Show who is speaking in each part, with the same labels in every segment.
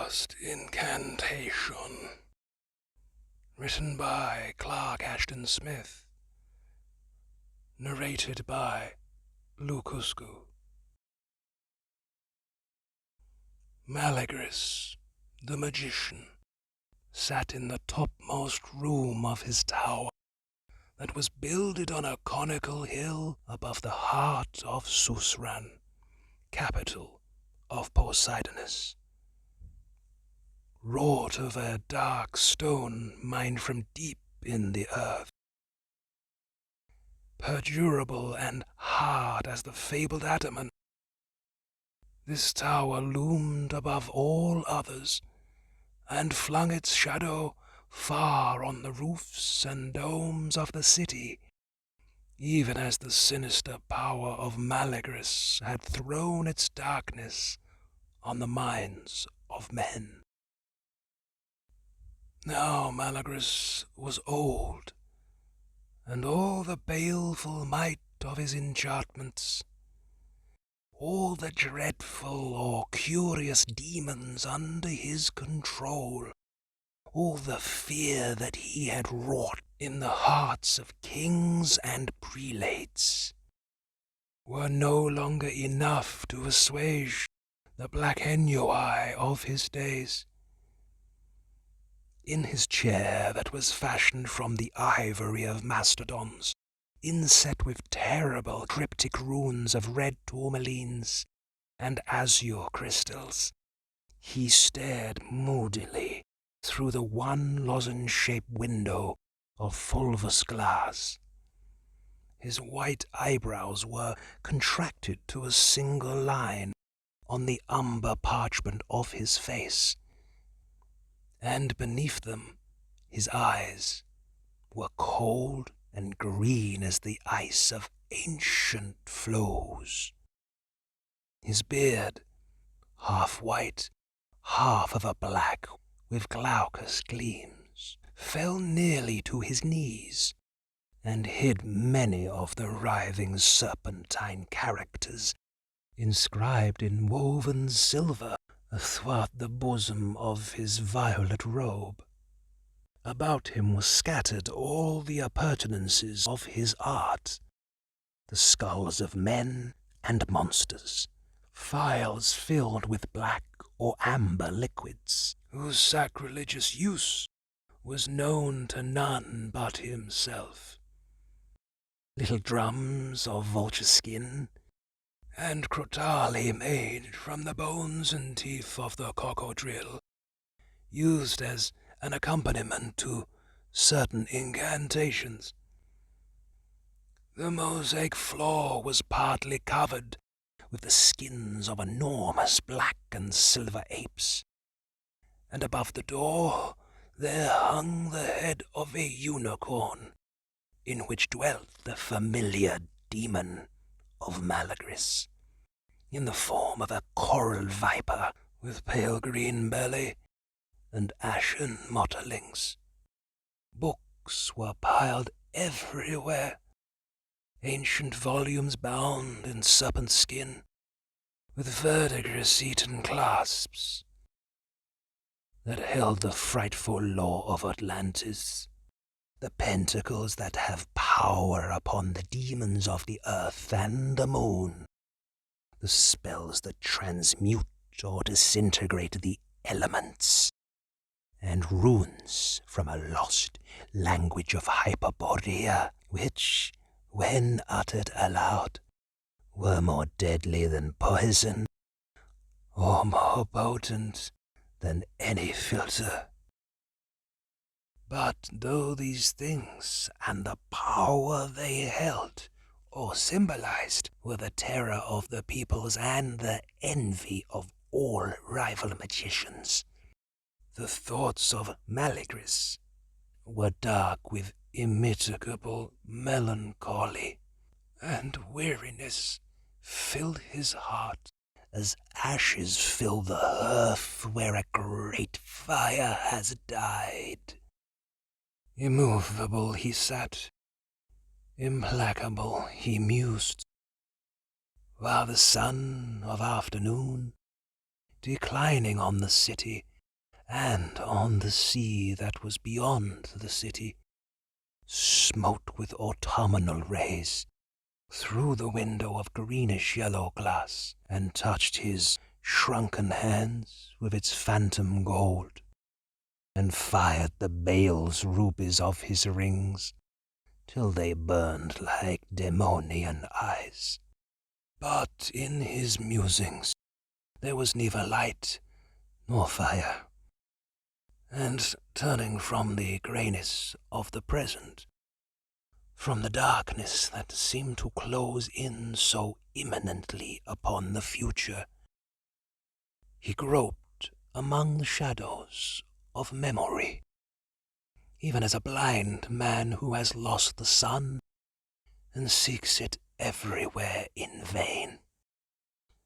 Speaker 1: Last Incantation. Written by Clark Ashton Smith. Narrated by Lucuscu. Malagris, the magician, sat in the topmost room of his tower that was builded on a conical hill above the heart of Susran, capital of Poseidonis. Wrought of a dark stone mined from deep in the earth. Perdurable and hard as the fabled adamant, this tower loomed above all others, and flung its shadow far on the roofs and domes of the city, even as the sinister power of Malagris had thrown its darkness on the minds of men. Now Malagris was old, and all the baleful might of his enchantments, all the dreadful or curious demons under his control, all the fear that he had wrought in the hearts of kings and prelates, were no longer enough to assuage the black ennui of his days. In his chair that was fashioned from the ivory of mastodons, inset with terrible cryptic runes of red tourmalines and azure crystals, he stared moodily through the one lozenge-shaped window of fulvous glass. His white eyebrows were contracted to a single line on the umber parchment of his face, and beneath them his eyes were cold and green as the ice of ancient flows. His beard, half white, half of a black with glaucous gleams, fell nearly to his knees, and hid many of the writhing serpentine characters inscribed in woven silver athwart the bosom of his violet robe. About him were scattered all the appurtenances of his art, the skulls of men and monsters, phials filled with black or amber liquids, whose sacrilegious use was known to none but himself, little drums of vulture skin, and crotali made from the bones and teeth of the cocodril, used as an accompaniment to certain incantations. The mosaic floor was partly covered with the skins of enormous black and silver apes, and above the door there hung the head of a unicorn, in which dwelt the familiar demon of Malagris, in the form of a coral viper with pale green belly and ashen mottlings. Books were piled everywhere, ancient volumes bound in serpent skin, with verdigris-eaten clasps, that held the frightful lore of Atlantis, the pentacles that have power upon the demons of the earth and the moon, the spells that transmute or disintegrate the elements, and runes from a lost language of Hyperborea, which, when uttered aloud, were more deadly than poison, or more potent than any philter. But though these things and the power they held or symbolized were the terror of the peoples and the envy of all rival magicians, the thoughts of Malagris were dark with immitigable melancholy, and weariness filled his heart as ashes fill the hearth where a great fire has died. Immovable he sat, implacable he mused, while the sun of afternoon, declining on the city, and on the sea that was beyond the city, smote with autumnal rays through the window of greenish-yellow glass, and touched his shrunken hands with its phantom gold, and fired the bale's rubies of his rings, till they burned like demonian eyes. But in his musings there was neither light nor fire, and turning from the greyness of the present, from the darkness that seemed to close in so imminently upon the future, he groped among the shadows of memory, even as a blind man who has lost the sun and seeks it everywhere in vain.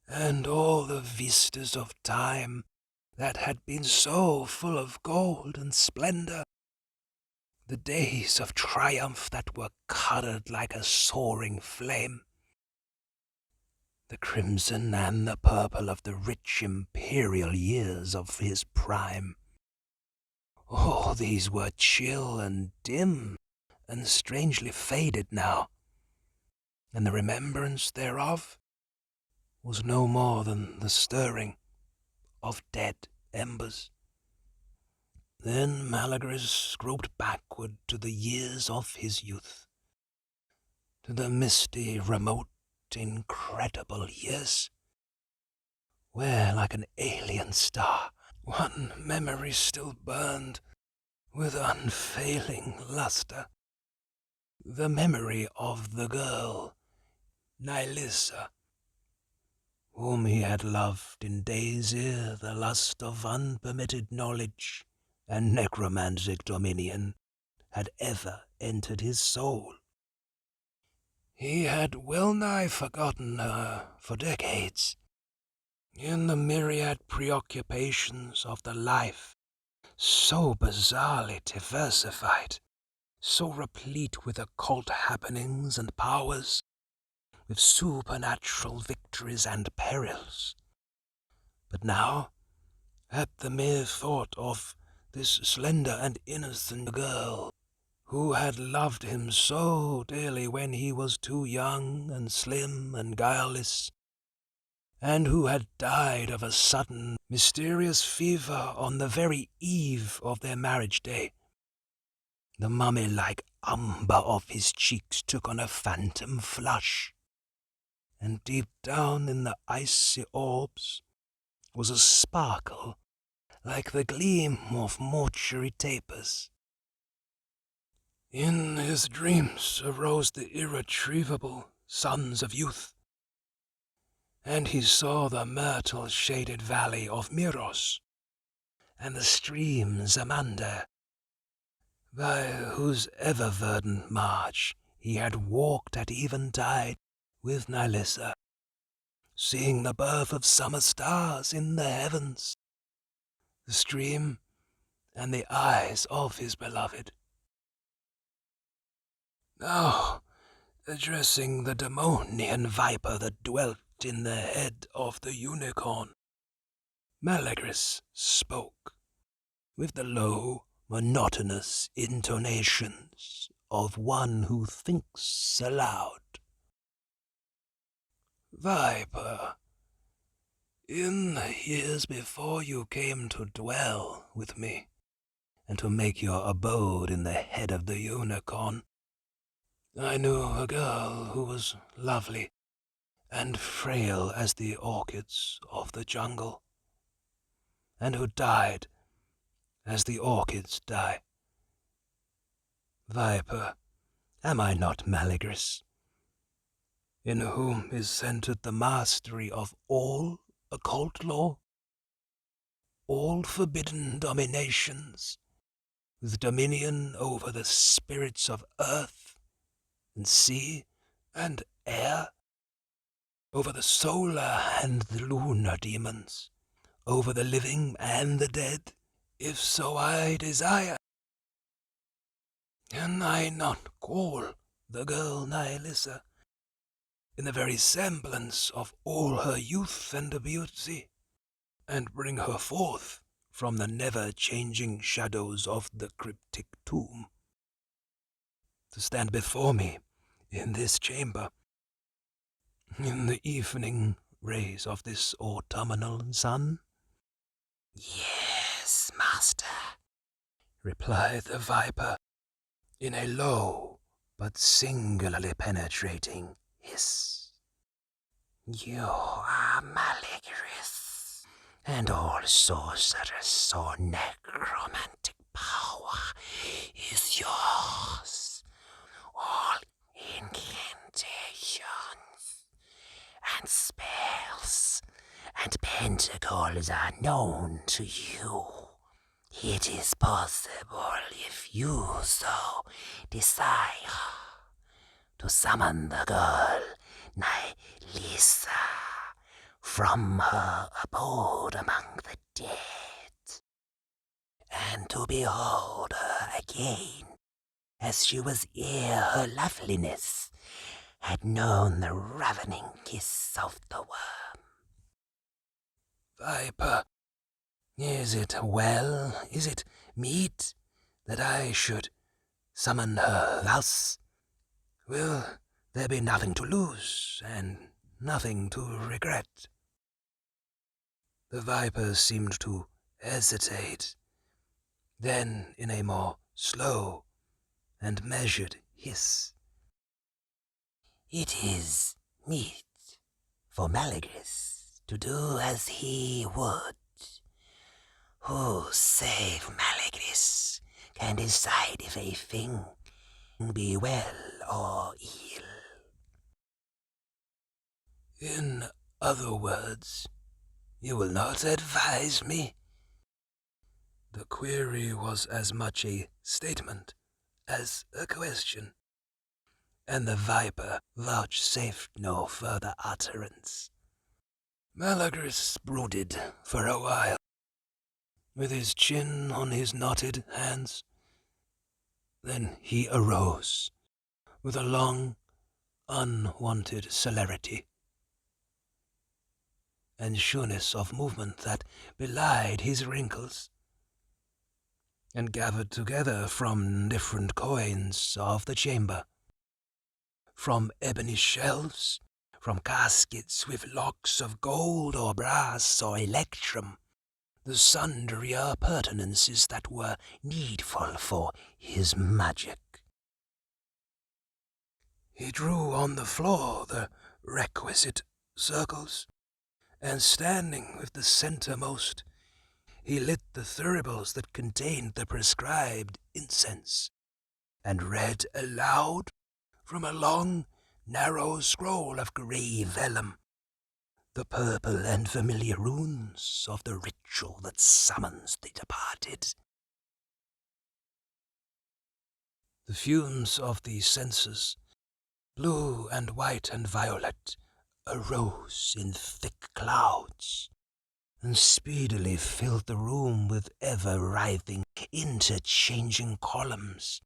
Speaker 1: And all the vistas of time that had been so full of gold and splendor, the days of triumph that were colored like a soaring flame, the crimson and the purple of the rich imperial years of his prime, all these were chill and dim and strangely faded now, and the remembrance thereof was no more than the stirring of dead embers. Then Malagris groped backward to the years of his youth, to the misty, remote, incredible years, where, like an alien star, one memory still burned with unfailing luster, the memory of the girl, Nilissa, whom he had loved in days ere the lust of unpermitted knowledge and necromantic dominion had ever entered his soul. He had well-nigh forgotten her for decades, in the myriad preoccupations of the life so bizarrely diversified, so replete with occult happenings and powers, with supernatural victories and perils. But now, at the mere thought of this slender and innocent girl, who had loved him so dearly when he was too young and slim and guileless, and who had died of a sudden, mysterious fever on the very eve of their marriage day, the mummy-like umber of his cheeks took on a phantom flush, and deep down in the icy orbs was a sparkle like the gleam of mortuary tapers. In his dreams arose the irretrievable sons of youth, and he saw the myrtle-shaded valley of Miros, and the stream Zamander, by whose ever-verdant marge he had walked at eventide with Nilissa, seeing the birth of summer stars in the heavens, the stream and the eyes of his beloved. Now, addressing the demonian viper that dwelt in the head of the unicorn, Malagris spoke with the low, monotonous intonations of one who thinks aloud. Viper, in the years before you came to dwell with me, and to make your abode in the head of the unicorn, I knew a girl who was lovely and frail as the orchids of the jungle, and who died as the orchids die. Viper, am I not Malagris, in whom is centered the mastery of all occult law, all forbidden dominations, with dominion over the spirits of earth and sea and air, over the solar and the lunar demons, over the living and the dead, if so I desire? Can I not call the girl Nilissa, in the very semblance of all her youth and beauty, and bring her forth from the never-changing shadows of the cryptic tomb, to stand before me in this chamber, in the evening rays of this autumnal sun?
Speaker 2: Yes, master,
Speaker 1: replied the viper in a low but singularly penetrating hiss.
Speaker 2: You are Maligrous, and all sorceress or necromantic power is yours. All incantations and spells and pentacles are known to you. It is possible, if you so desire, to summon the girl Nylissa from her abode among the dead, and to behold her again as she was ere her loveliness had known the ravening kiss of the worm.
Speaker 1: Viper, is it well, is it meet, that I should summon her thus? Will there be nothing to lose, and nothing to regret? The viper seemed to hesitate. Then, in a more slow and measured hiss,
Speaker 2: It is meet for Maligrous to do as he would. Who save Maligrous can decide if a thing be well or ill?
Speaker 1: in other words, you will not advise me? The query was as much a statement as a question, and the viper vouchsafed no further utterance. Maligrous brooded for a while, with his chin on his knotted hands. Then he arose, with a long, unwonted celerity and sureness of movement that belied his wrinkles, and gathered together from different coigns of the chamber, from ebony shelves, from caskets with locks of gold or brass or electrum, the sundry appurtenances that were needful for his magic. He drew on the floor the requisite circles, and standing with the centermost, he lit the thuribles that contained the prescribed incense, and read aloud from a long, narrow scroll of grey vellum the purple and familiar runes of the ritual that summons the departed. The fumes of the censers, blue and white and violet, arose in thick clouds, and speedily filled the room with ever-writhing, interchanging columns,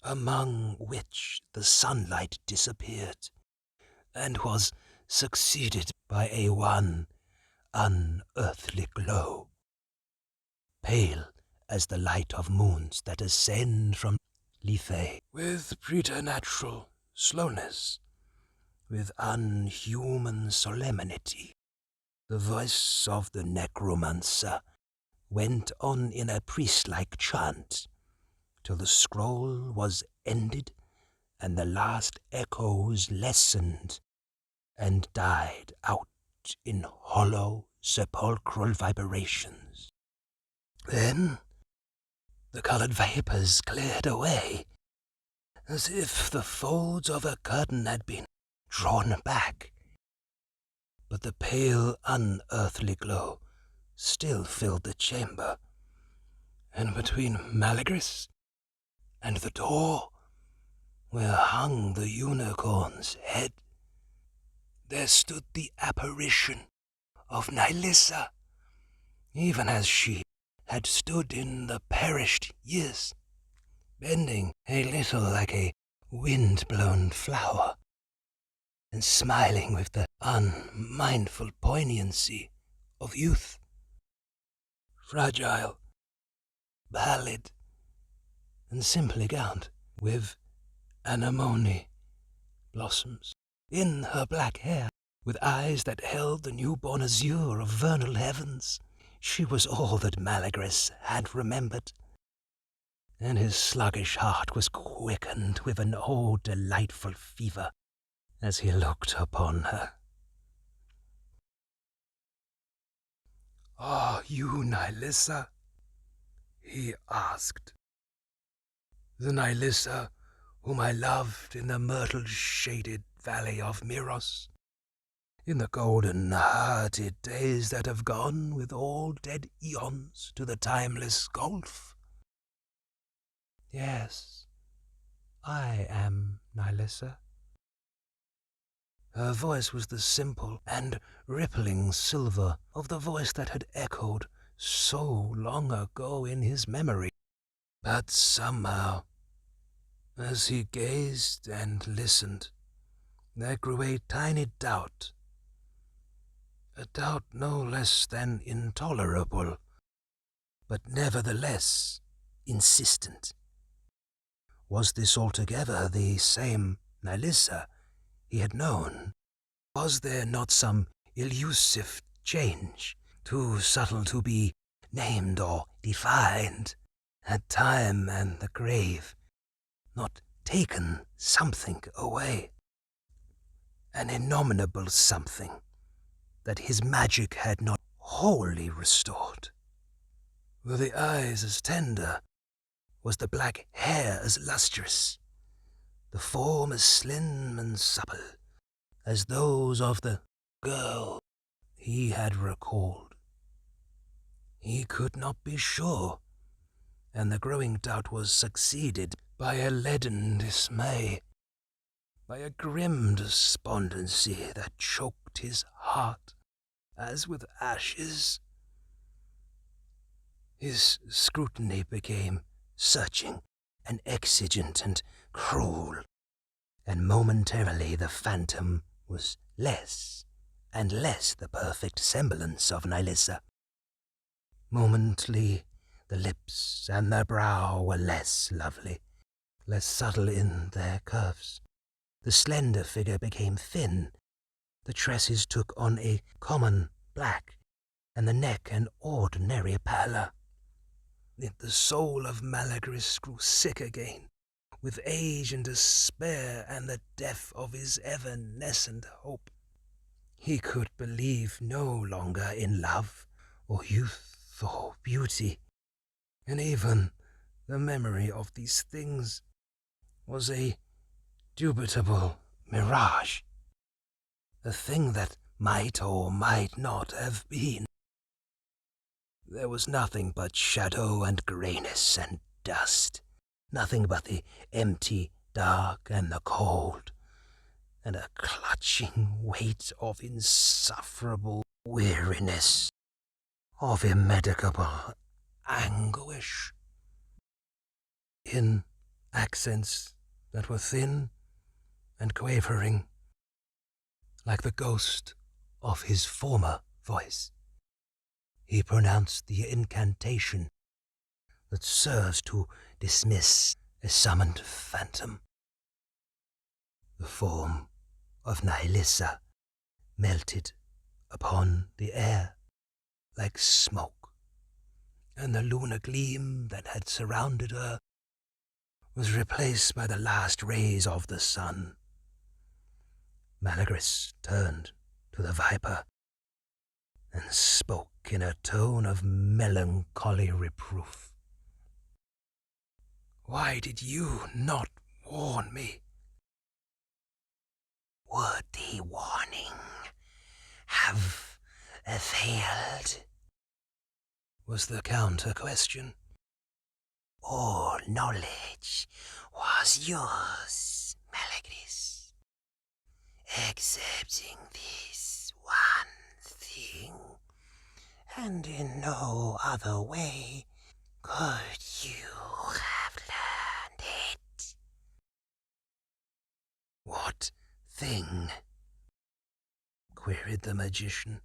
Speaker 1: among which the sunlight disappeared, and was succeeded by a wan, unearthly glow, pale as the light of moons that ascend from Lethe, with preternatural slowness, with unhuman solemnity. The voice of the necromancer went on in a priest-like chant, till the scroll was ended and the last echoes lessened and died out in hollow, sepulchral vibrations. Then the colored vapors cleared away, as if the folds of a curtain had been drawn back. But the pale, unearthly glow still filled the chamber, and between Maligrous and the door, where hung the unicorn's head, there stood the apparition of Nylissa, even as she had stood in the perished years, bending a little like a wind-blown flower, and smiling with the unmindful poignancy of youth. fragile, pallid, and simply gowned with anemone blossoms in her black hair, with eyes that held the newborn azure of vernal heavens. She was all that Malagris had remembered, and his sluggish heart was quickened with an old delightful fever as he looked upon her. "Are you Nilissa?" he asked. "The Nilissa whom I loved in the myrtle-shaded valley of Miros, in the golden-hearted days that have gone with all dead eons to the timeless gulf?" "Yes, I am Nilissa." Her voice was the simple and rippling silver of the voice that had echoed so long ago in his memory. But somehow, as he gazed and listened, there grew a tiny doubt, a doubt no less than intolerable, but nevertheless insistent. Was this altogether the same Nilissa he had known? Was there not some elusive change, too subtle to be named or defined? Had time and the grave not taken something away? An innominable something that his magic had not wholly restored? Were the eyes as tender? Was the black hair as lustrous? The form as slim and supple as those of the girl he had recalled? He could not be sure, and the growing doubt was succeeded by a leaden dismay, by a grim despondency that choked his heart as with ashes. His scrutiny became searching and exigent and cruel, and momentarily the phantom was less and less the perfect semblance of Nilissa. Momently the lips and the brow were less lovely, less subtle in their curves. The slender figure became thin, the tresses took on a common black, and the neck an ordinary pallor. Yet the soul of Malagris grew sick again, with age and despair and the death of his evanescent hope. He could believe no longer in love or youth or beauty, and even the memory of these things was a dubitable mirage, a thing that might or might not have been. There was nothing but shadow and greyness and dust, nothing but the empty dark and the cold, and a clutching weight of insufferable weariness, of immedicable anguish. In accents that were thin and quavering, like the ghost of his former voice, he pronounced the incantation that serves to dismiss a summoned phantom. The form of Nilissa melted upon the air like smoke, and the lunar gleam that had surrounded her was replaced by the last rays of the sun. Malagris turned to the viper and spoke in a tone of melancholy reproof. "Why did you not warn me?"
Speaker 2: Would the warning have availed?
Speaker 1: Was the counter-question.
Speaker 2: All knowledge was yours, Malagris, excepting this one thing, and in no other way could you have learned it.
Speaker 1: "What thing?" queried the magician.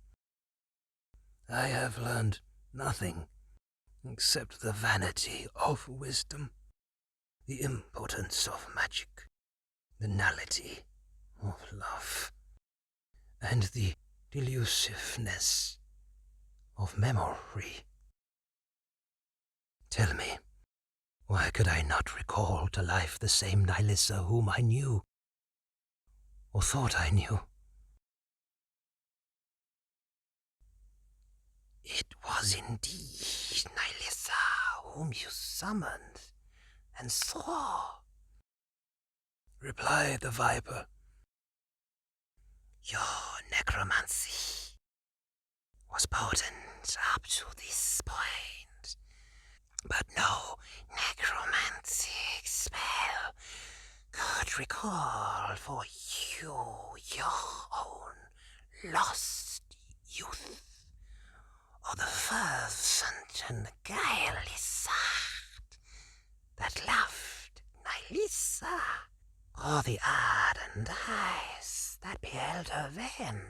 Speaker 1: "I have learned nothing
Speaker 2: except the vanity of wisdom, the impotence of magic, the nullity of love, and the delusiveness of memory. Tell me, why could I not recall to life the same Nilissa whom I knew, or thought I knew? It was indeed Nilissa whom you summoned and saw, replied the viper. Your necromancy was potent up to this point, but no necromantic spell could recall for you your own lost youth, or the fervent and guileless heart that loved Nilissa, or the ardent eyes that beheld her then.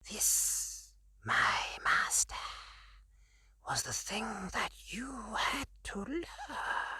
Speaker 2: This, my master, was the thing that you had to learn.